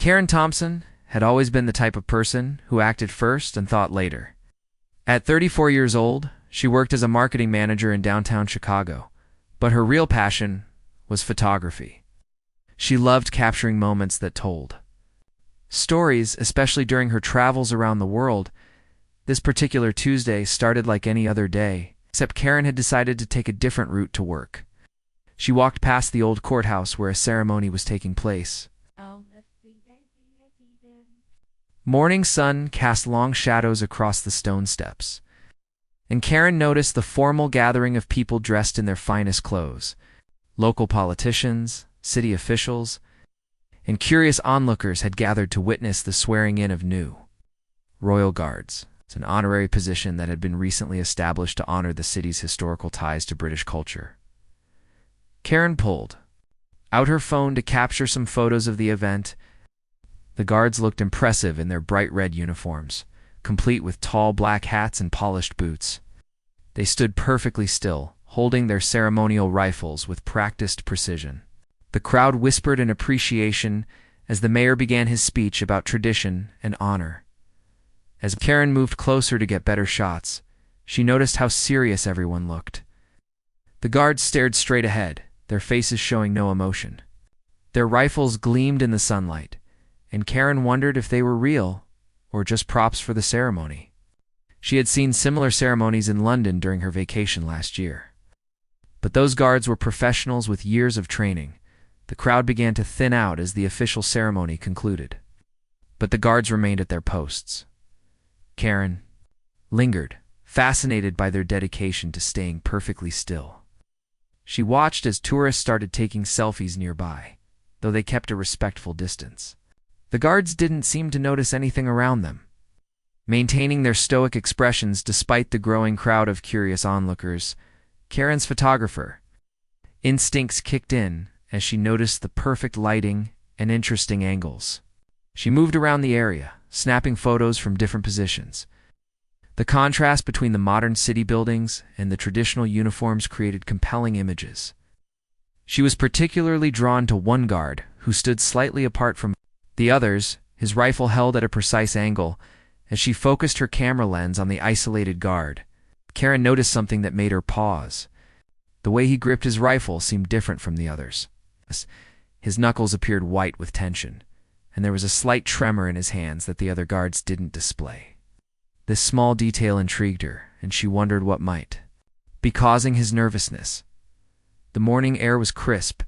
Karen Thompson had always been the type of person who acted first and thought later. At 34 years old, she worked as a marketing manager in downtown Chicago, but her real passion was photography. She loved capturing moments that told stories, especially during her travels around the world. This particular Tuesday started like any other day, except Karen had decided to take a different route to work. She walked past the old courthouse where a ceremony was taking place. Morning sun cast long shadows across the stone steps, and Karen noticed the formal gathering of people dressed in their finest clothes. Local politicians, city officials, and curious onlookers had gathered to witness the swearing-in of new royal guards. It's an honorary position that had been recently established to honor the city's historical ties to British culture. Karen pulled out her phone to capture some photos of the event. The guards looked impressive in their bright red uniforms, complete with tall black hats and polished boots. They stood perfectly still, holding their ceremonial rifles with practiced precision. The crowd whispered in appreciation as the mayor began his speech about tradition and honor. As Karen moved closer to get better shots, she noticed how serious everyone looked. The guards stared straight ahead, their faces showing no emotion. Their rifles gleamed in the sunlight, and Karen wondered if they were real or just props for the ceremony. She had seen similar ceremonies in London during her vacation last year. But those guards were professionals with years of training. The crowd began to thin out as the official ceremony concluded. But the guards remained at their posts. Karen lingered, fascinated by their dedication to staying perfectly still. She watched as tourists started taking selfies nearby, though they kept a respectful distance. The guards didn't seem to notice anything around them, maintaining their stoic expressions despite the growing crowd of curious onlookers. Karen's photographer instincts kicked in as she noticed the perfect lighting and interesting angles. She moved around the area, snapping photos from different positions. The contrast between the modern city buildings and the traditional uniforms created compelling images. She was particularly drawn to one guard who stood slightly apart from the others, his rifle held at a precise angle. As she focused her camera lens on the isolated guard, Karen noticed something that made her pause. The way he gripped his rifle seemed different from the others. His knuckles appeared white with tension, and there was a slight tremor in his hands that the other guards didn't display. This small detail intrigued her, and she wondered what might be causing his nervousness. The morning air was crisp,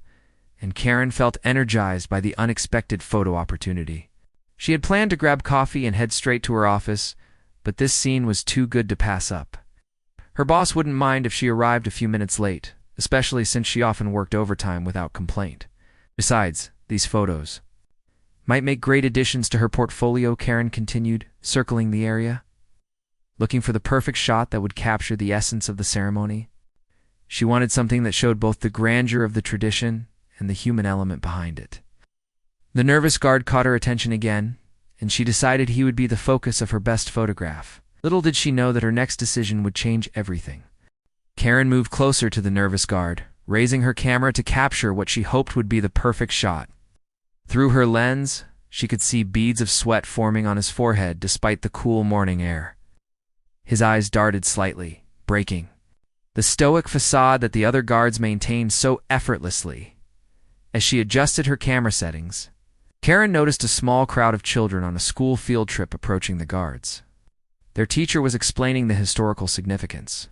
and Karen felt energized by the unexpected photo opportunity. She had planned to grab coffee and head straight to her office, but this scene was too good to pass up. Her boss wouldn't mind if she arrived a few minutes late, especially since she often worked overtime without complaint. Besides, these photos might make great additions to her portfolio, Karen continued, circling the area, looking for the perfect shot that would capture the essence of the ceremony. She wanted something that showed both the grandeur of the tradition and the human element behind it. The nervous guard caught her attention again, and she decided he would be the focus of her best photograph. Little did she know that her next decision would change everything. Karen moved closer to the nervous guard, raising her camera to capture what she hoped would be the perfect shot. Through her lens, she could see beads of sweat forming on his forehead despite the cool morning air. His eyes darted slightly, breaking the stoic facade that the other guards maintained so effortlessly. As she adjusted her camera settings, Karen noticed a small crowd of children on a school field trip approaching the guards. Their teacher was explaining the historical significance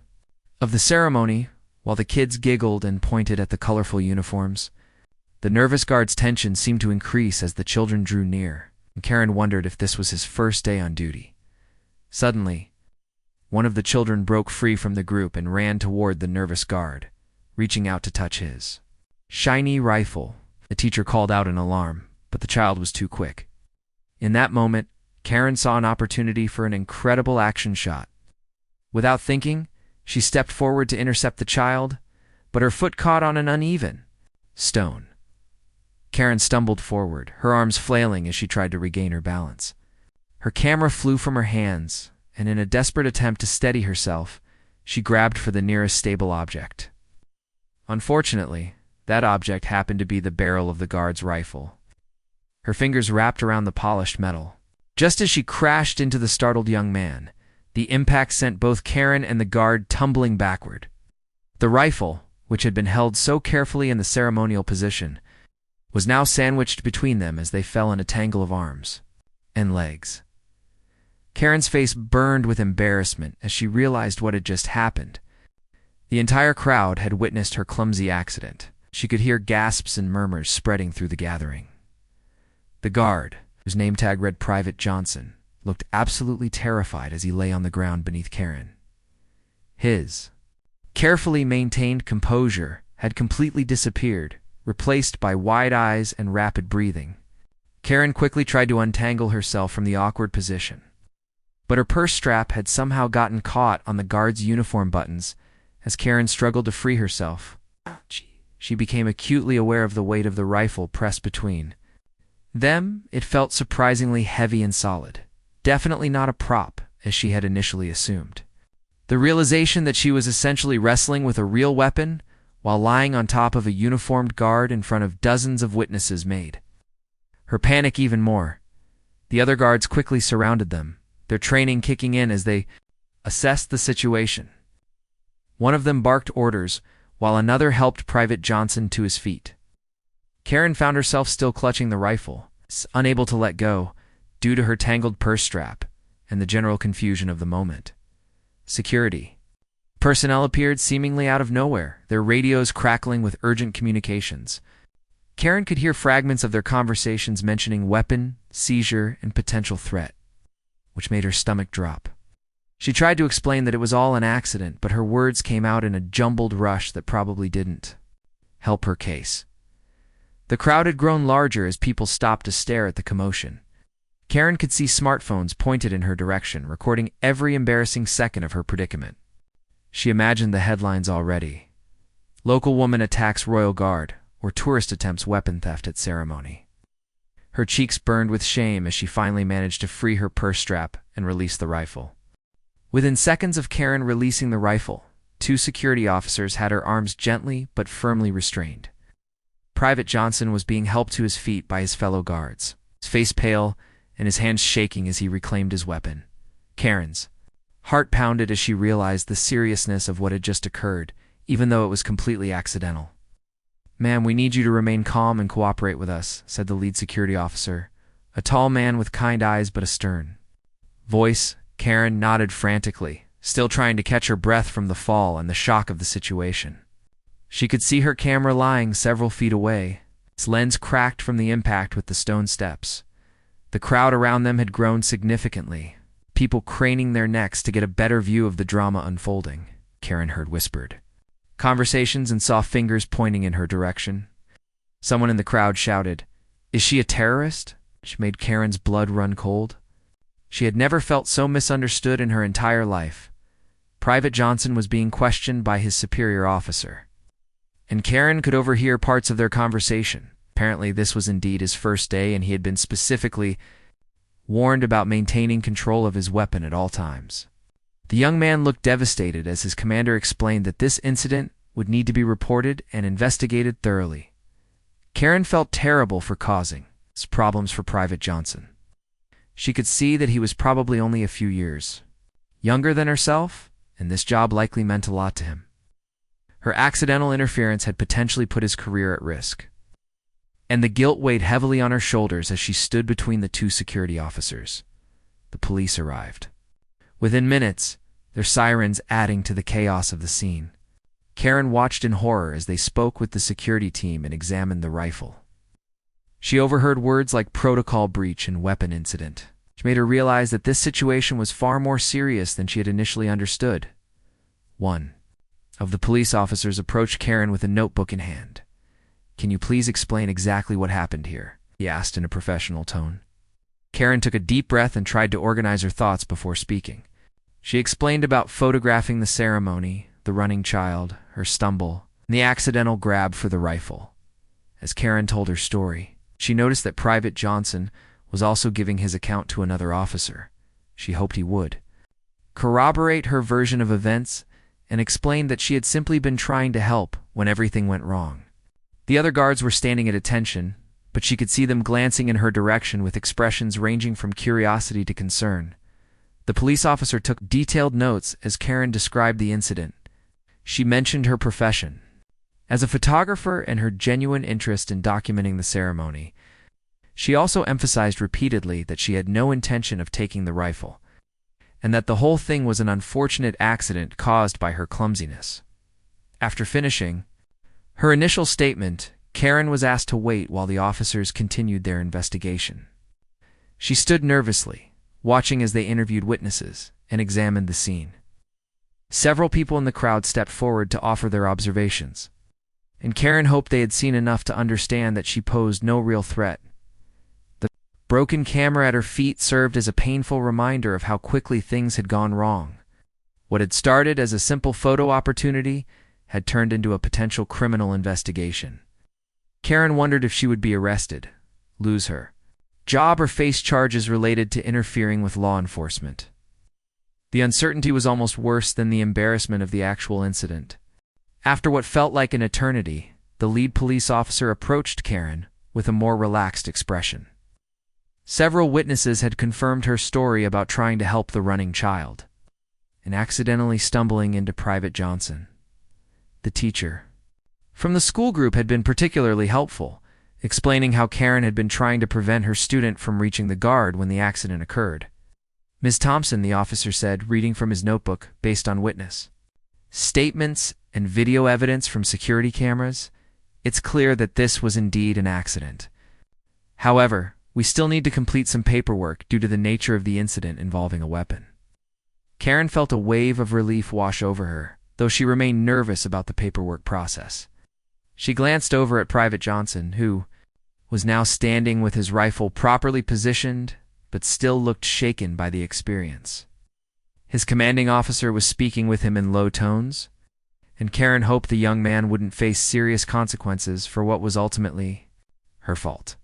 of the ceremony, while the kids giggled and pointed at the colorful uniforms. The nervous guard's tension seemed to increase as the children drew near, and Karen wondered if this was his first day on duty. Suddenly, one of the children broke free from the group and ran toward the nervous guard, reaching out to touch his shiny rifle. The teacher called out in alarm, but the child was too quick. In that moment, Karen saw an opportunity for an incredible action shot. Without thinking, she stepped forward to intercept the child, but her foot caught on an uneven stone. Karen stumbled forward, her arms flailing as she tried to regain her balance. Her camera flew from her hands, and in a desperate attempt to steady herself, she grabbed for the nearest stable object. Unfortunately, that object happened to be the barrel of the guard's rifle. her fingers wrapped around the polished metal. Just as she crashed into the startled young man, the impact sent both Karen and the guard tumbling backward. The rifle, which had been held so carefully in the ceremonial position, was now sandwiched between them as they fell in a tangle of arms and legs. Karen's face burned with embarrassment as she realized what had just happened. The entire crowd had witnessed her clumsy accident. She could hear gasps and murmurs spreading through the gathering. The guard, whose name tag read Private Johnson, looked absolutely terrified as he lay on the ground beneath Karen. His carefully maintained composure had completely disappeared, replaced by wide eyes and rapid breathing. Karen quickly tried to untangle herself from the awkward position, but her purse strap had somehow gotten caught on the guard's uniform buttons. As Karen struggled to free herself, she became acutely aware of the weight of the rifle pressed between them. It felt surprisingly heavy and solid, definitely not a prop, as she had initially assumed. The realization that she was essentially wrestling with a real weapon while lying on top of a uniformed guard in front of dozens of witnesses made her panic even more. The other guards quickly surrounded them, their training kicking in as they assessed the situation. One of them barked orders, while another helped Private Johnson to his feet. Karen found herself still clutching the rifle, unable to let go, due to her tangled purse strap and the general confusion of the moment. Security personnel appeared seemingly out of nowhere, their radios crackling with urgent communications. Karen could hear fragments of their conversations mentioning weapon, seizure, and potential threat, which made her stomach drop. She tried to explain that it was all an accident, but her words came out in a jumbled rush that probably didn't help her case. The crowd had grown larger as people stopped to stare at the commotion. Karen could see smartphones pointed in her direction, recording every embarrassing second of her predicament. She imagined the headlines already. Local woman attacks royal guard, or tourist attempts weapon theft at ceremony. Her cheeks burned with shame as she finally managed to free her purse strap and release the rifle. Within seconds of Karen releasing the rifle, 2 security officers had her arms gently but firmly restrained. Private Johnson was being helped to his feet by his fellow guards, his face pale and his hands shaking as he reclaimed his weapon. Karen's heart pounded as she realized the seriousness of what had just occurred, even though it was completely accidental. "Ma'am, we need you to remain calm and cooperate with us," said the lead security officer, a tall man with kind eyes but a stern voice. Karen nodded frantically, still trying to catch her breath from the fall and the shock of the situation. She could see her camera lying several feet away, its lens cracked from the impact with the stone steps. The crowd around them had grown significantly, people craning their necks to get a better view of the drama unfolding. Karen heard whispered conversations and saw fingers pointing in her direction. Someone in the crowd shouted, "Is she a terrorist?" which made Karen's blood run cold. She had never felt so misunderstood in her entire life. Private Johnson was being questioned by his superior officer, and Karen could overhear parts of their conversation. Apparently, this was indeed his first day, and he had been specifically warned about maintaining control of his weapon at all times. The young man looked devastated as his commander explained that this incident would need to be reported and investigated thoroughly. Karen felt terrible for causing problems for Private Johnson. She could see that he was probably only a few years younger than herself, and this job likely meant a lot to him. Her accidental interference had potentially put his career at risk, and the guilt weighed heavily on her shoulders as she stood between the 2 security officers. The police arrived. Within minutes, their sirens adding to the chaos of the scene. Karen watched in horror as they spoke with the security team and examined the rifle. She overheard words like protocol breach and weapon incident, which made her realize that this situation was far more serious than she had initially understood. One of the police officers approached Karen with a notebook in hand. "Can you please explain exactly what happened here?" he asked in a professional tone. Karen took a deep breath and tried to organize her thoughts before speaking. She explained about photographing the ceremony, the running child, her stumble, and the accidental grab for the rifle. As Karen told her story, she noticed that Private Johnson was also giving his account to another officer. She hoped he would corroborate her version of events and explained that she had simply been trying to help when everything went wrong. The other guards were standing at attention, but she could see them glancing in her direction with expressions ranging from curiosity to concern. The police officer took detailed notes as Karen described the incident. She mentioned her profession as a photographer and her genuine interest in documenting the ceremony. She also emphasized repeatedly that she had no intention of taking the rifle, and that the whole thing was an unfortunate accident caused by her clumsiness. After finishing her initial statement, Karen was asked to wait while the officers continued their investigation. She stood nervously, watching as they interviewed witnesses and examined the scene. Several people in the crowd stepped forward to offer their observations, and Karen hoped they had seen enough to understand that she posed no real threat. The broken camera at her feet served as a painful reminder of how quickly things had gone wrong. What had started as a simple photo opportunity had turned into a potential criminal investigation. Karen wondered if she would be arrested, lose her job, or face charges related to interfering with law enforcement. The uncertainty was almost worse than the embarrassment of the actual incident. After what felt like an eternity, the lead police officer approached Karen with a more relaxed expression. Several witnesses had confirmed her story about trying to help the running child and accidentally stumbling into Private Johnson. The teacher from the school group had been particularly helpful, explaining how Karen had been trying to prevent her student from reaching the guard when the accident occurred. Ms. Thompson, the officer said, reading from his notebook based on witness statements and video evidence from security cameras, it's clear that this was indeed an accident. However, we still need to complete some paperwork due to the nature of the incident involving a weapon. Karen felt a wave of relief wash over her, though she remained nervous about the paperwork process. She glanced over at Private Johnson, who was now standing with his rifle properly positioned, but still looked shaken by the experience. His commanding officer was speaking with him in low tones, and Karen hoped the young man wouldn't face serious consequences for what was ultimately her fault.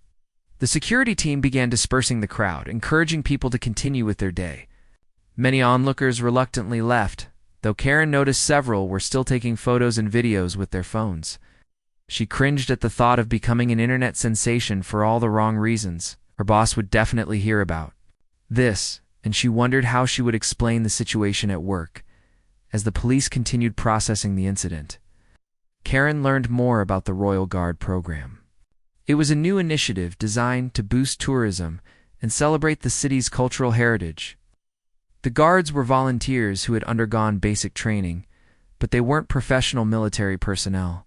The security team began dispersing the crowd, encouraging people to continue with their day. Many onlookers reluctantly left, though Karen noticed several were still taking photos and videos with their phones. She cringed at the thought of becoming an internet sensation for all the wrong reasons her boss would definitely hear about this, and she wondered how she would explain the situation at work. As the police continued processing the incident, Karen learned more about the Royal Guard program. It was a new initiative designed to boost tourism and celebrate the city's cultural heritage. The guards were volunteers who had undergone basic training, but they weren't professional military personnel.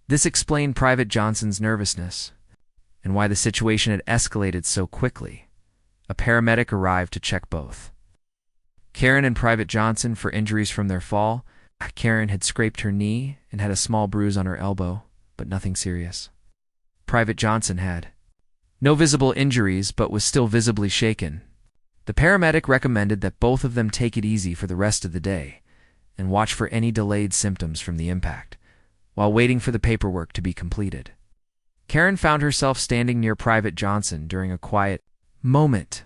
This explained Private Johnson's nervousness and why the situation had escalated so quickly. A paramedic arrived to check both Karen and Private Johnson for injuries from their fall. Karen had scraped her knee and had a small bruise on her elbow, but nothing serious. Private Johnson had no visible injuries but was still visibly shaken. The paramedic recommended that both of them take it easy for the rest of the day and watch for any delayed symptoms from the impact, while waiting for the paperwork to be completed. Karen found herself standing near Private Johnson during a quiet moment.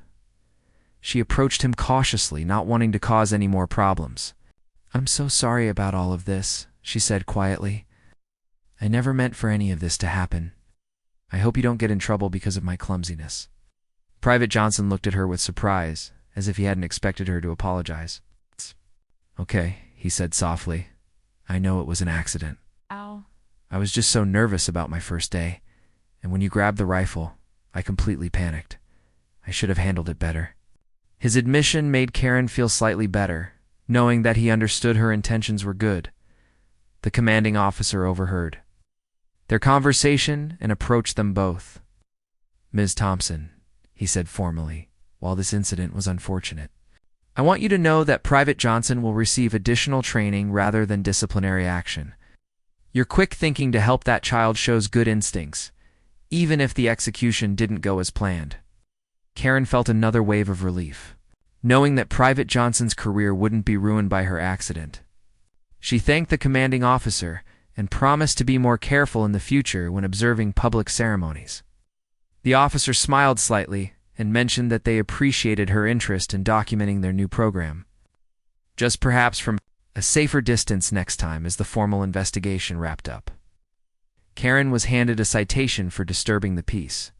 She approached him cautiously, not wanting to cause any more problems. "I'm so sorry about all of this," she said quietly. "I never meant for any of this to happen. I hope you don't get in trouble because of my clumsiness." Private Johnson looked at her with surprise, as if he hadn't expected her to apologize. "Okay," he said softly. "I know it was an accident. Ow. I was just so nervous about my first day, and when you grabbed the rifle, I completely panicked. I should have handled it better." His admission made Karen feel slightly better, knowing that he understood her intentions were good. The commanding officer overheard their conversation and approached them both. "Ms. Thompson," he said formally, "while this incident was unfortunate, I want you to know that Private Johnson will receive additional training rather than disciplinary action. Your quick thinking to help that child shows good instincts, even if the execution didn't go as planned." Karen felt another wave of relief, knowing that Private Johnson's career wouldn't be ruined by her accident. She thanked the commanding officer and promised to be more careful in the future when observing public ceremonies. The officer smiled slightly and mentioned that they appreciated her interest in documenting their new program, just perhaps from a safer distance next time as the formal investigation wrapped up. Karen was handed a citation for disturbing the peace,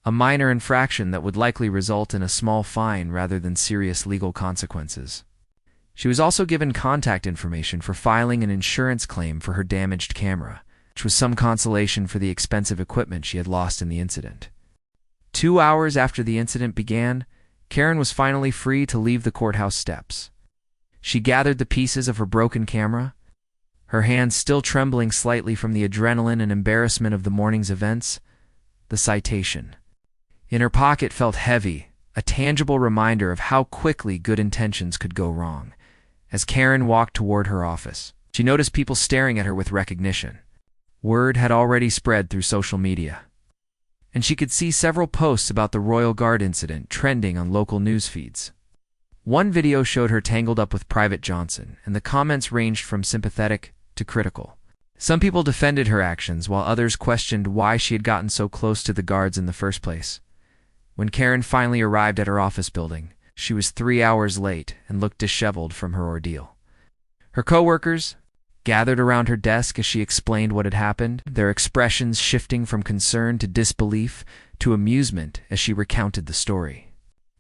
a minor infraction that would likely result in a small fine rather than serious legal consequences. She was also given contact information for filing an insurance claim for her damaged camera, which was some consolation for the expensive equipment she had lost in the incident. 2 hours after the incident began, Karen was finally free to leave the courthouse steps. She gathered the pieces of her broken camera, her hands still trembling slightly from the adrenaline and embarrassment of the morning's events, the citation. In her pocket felt heavy, a tangible reminder of how quickly good intentions could go wrong. As Karen walked toward her office, she noticed people staring at her with recognition. Word had already spread through social media, and she could see several posts about the Royal Guard incident trending on local news feeds. One video showed her tangled up with Private Johnson, and the comments ranged from sympathetic to critical. Some people defended her actions, while others questioned why she had gotten so close to the guards in the first place. When Karen finally arrived at her office building, she was 3 hours late and looked disheveled from her ordeal. Her coworkers gathered around her desk as she explained what had happened, their expressions shifting from concern to disbelief to amusement as she recounted the story.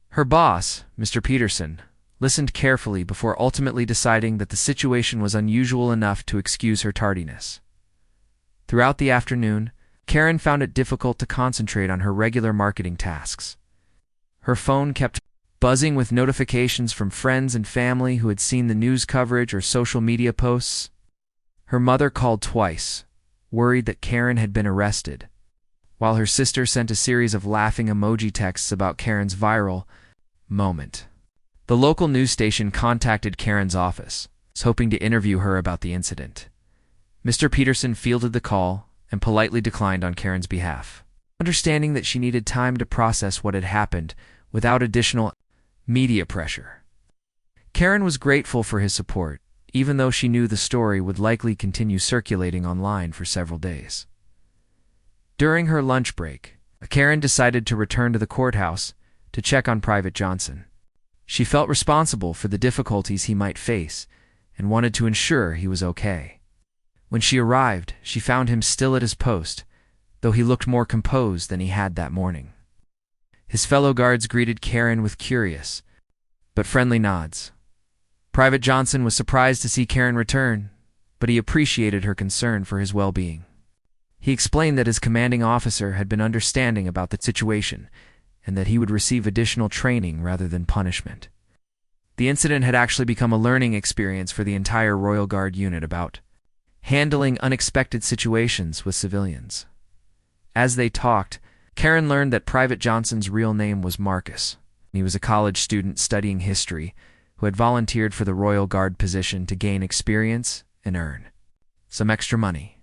Her boss, Mr. Peterson, listened carefully before ultimately deciding that the situation was unusual enough to excuse her tardiness. Throughout the afternoon, Karen found it difficult to concentrate on her regular marketing tasks. Her phone kept buzzing with notifications from friends and family who had seen the news coverage or social media posts. Her mother called twice, worried that Karen had been arrested, while her sister sent a series of laughing emoji texts about Karen's viral moment. The local news station contacted Karen's office, hoping to interview her about the incident. Mr. Peterson fielded the call and politely declined on Karen's behalf, understanding that she needed time to process what had happened without additional media pressure. Karen was grateful for his support, even though she knew the story would likely continue circulating online for several days. During her lunch break, Karen decided to return to the courthouse to check on Private Johnson. She felt responsible for the difficulties he might face and wanted to ensure he was okay. When she arrived, she found him still at his post, though he looked more composed than he had that morning. His fellow guards greeted Karen with curious but friendly nods. Private Johnson was surprised to see Karen return, but he appreciated her concern for his well-being. He explained that his commanding officer had been understanding about the situation and that he would receive additional training rather than punishment. The incident had actually become a learning experience for the entire Royal Guard unit about handling unexpected situations with civilians. As they talked, Karen learned that Private Johnson's real name was Marcus. He was a college student studying history who had volunteered for the Royal Guard position to gain experience and earn some extra money.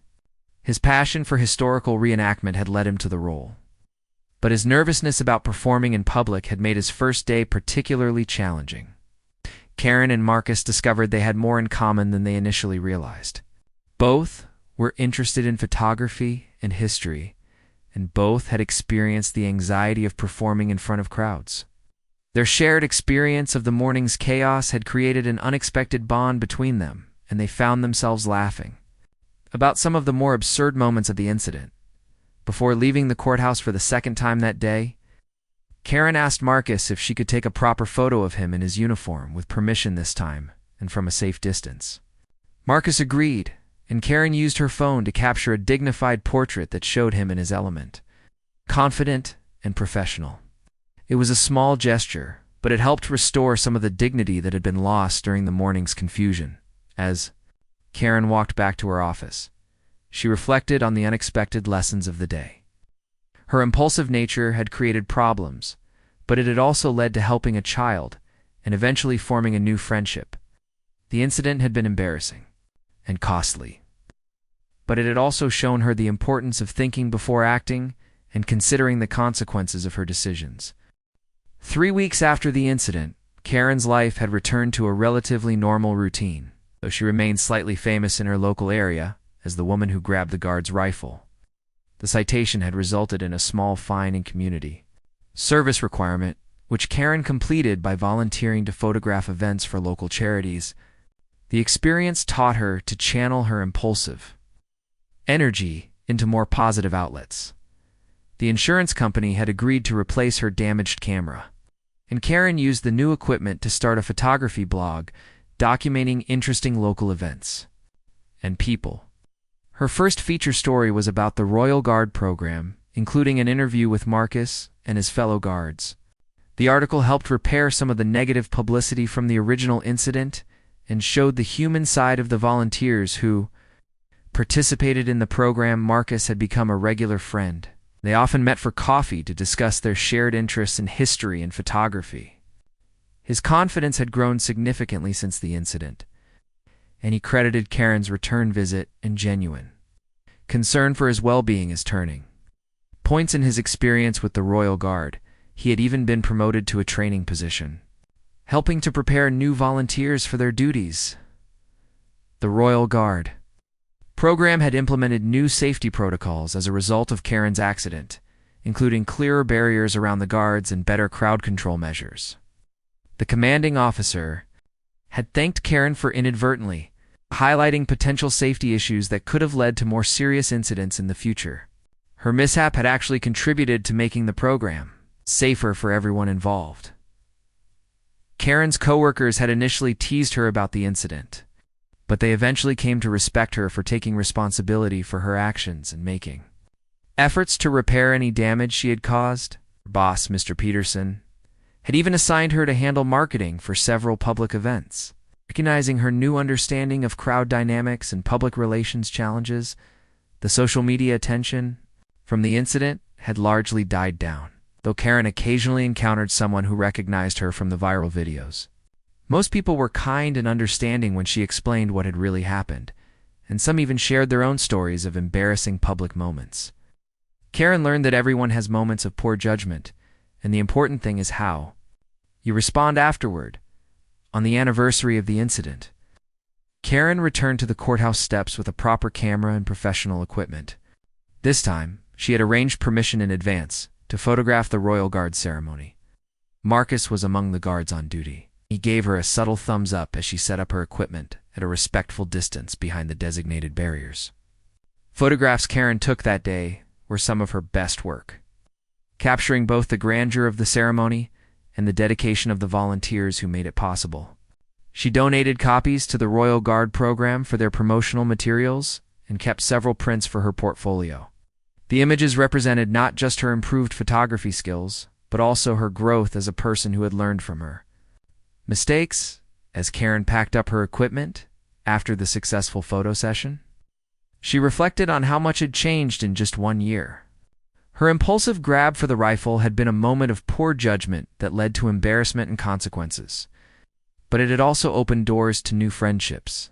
His passion for historical reenactment had led him to the role, but his nervousness about performing in public had made his first day particularly challenging. Karen and Marcus discovered they had more in common than they initially realized. Both were interested in photography and history, and both had experienced the anxiety of performing in front of crowds. Their shared experience of the morning's chaos had created an unexpected bond between them, and they found themselves laughing about some of the more absurd moments of the incident. Before leaving the courthouse for the second time that day, Karen asked Marcus if she could take a proper photo of him in his uniform with permission this time and from a safe distance. Marcus agreed, and Karen used her phone to capture a dignified portrait that showed him in his element, confident and professional. It was a small gesture, but it helped restore some of the dignity that had been lost during the morning's confusion. As Karen walked back to her office, she reflected on the unexpected lessons of the day. Her impulsive nature had created problems, but it had also led to helping a child and eventually forming a new friendship. The incident had been embarrassing and costly, but it had also shown her the importance of thinking before acting and considering the consequences of her decisions. 3 weeks after the incident, Karen's life had returned to a relatively normal routine, though she remained slightly famous in her local area as the woman who grabbed the guard's rifle. The citation had resulted in a small fine and community service requirement, which Karen completed by volunteering to photograph events for local charities. The experience taught her to channel her impulsive energy into more positive outlets. The insurance company had agreed to replace her damaged camera, and Karen used the new equipment to start a photography blog documenting interesting local events and people. Her first feature story was about the Royal Guard program, including an interview with Marcus and his fellow guards. The article helped repair some of the negative publicity from the original incident and showed the human side of the volunteers who participated in the program. Marcus had become a regular friend. They often met for coffee to discuss their shared interests in history and photography. His confidence had grown significantly since the incident, and he credited Karen's return visit and genuine concern for his well-being as turning points in his experience with the Royal Guard. He had even been promoted to a training position, helping to prepare new volunteers for their duties. The Royal Guard program had implemented new safety protocols as a result of Karen's accident, including clearer barriers around the guards and better crowd control measures. The commanding officer had thanked Karen for inadvertently highlighting potential safety issues that could have led to more serious incidents in the future. Her mishap had actually contributed to making the program safer for everyone involved. Karen's coworkers had initially teased her about the incident, but they eventually came to respect her for taking responsibility for her actions and making efforts to repair any damage she had caused. Her boss, Mr. Peterson, had even assigned her to handle marketing for several public events. Recognizing her new understanding of crowd dynamics and public relations challenges, the social media attention from the incident had largely died down, though Karen occasionally encountered someone who recognized her from the viral videos. Most people were kind and understanding when she explained what had really happened, and some even shared their own stories of embarrassing public moments. Karen learned that everyone has moments of poor judgment, and the important thing is how you respond afterward. On the anniversary of the incident, Karen returned to the courthouse steps with a proper camera and professional equipment. This time, she had arranged permission in advance to photograph the Royal Guard ceremony. Marcus was among the guards on duty. He gave her a subtle thumbs up as she set up her equipment at a respectful distance behind the designated barriers. Photographs Karen took that day were some of her best work, capturing both the grandeur of the ceremony and the dedication of the volunteers who made it possible. She donated copies to the Royal Guard program for their promotional materials and kept several prints for her portfolio. The images represented not just her improved photography skills, but also her growth as a person who had learned from her mistakes. As Karen packed up her equipment after the successful photo session, she reflected on how much had changed in just 1 year. Her impulsive grab for the rifle had been a moment of poor judgment that led to embarrassment and consequences, but it had also opened doors to new friendships,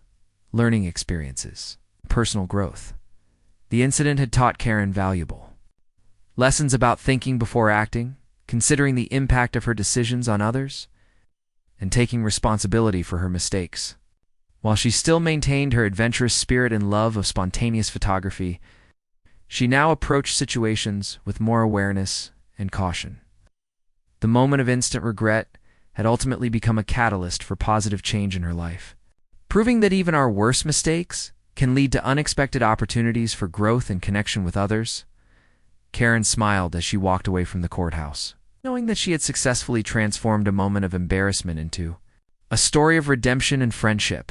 learning experiences, personal growth. The incident had taught Karen valuable lessons about thinking before acting, considering the impact of her decisions on others, and taking responsibility for her mistakes. While she still maintained her adventurous spirit and love of spontaneous photography, she now approached situations with more awareness and caution. The moment of instant regret had ultimately become a catalyst for positive change in her life, proving that even our worst mistakes can lead to unexpected opportunities for growth and connection with others. Karen smiled as she walked away from the courthouse, knowing that she had successfully transformed a moment of embarrassment into a story of redemption and friendship.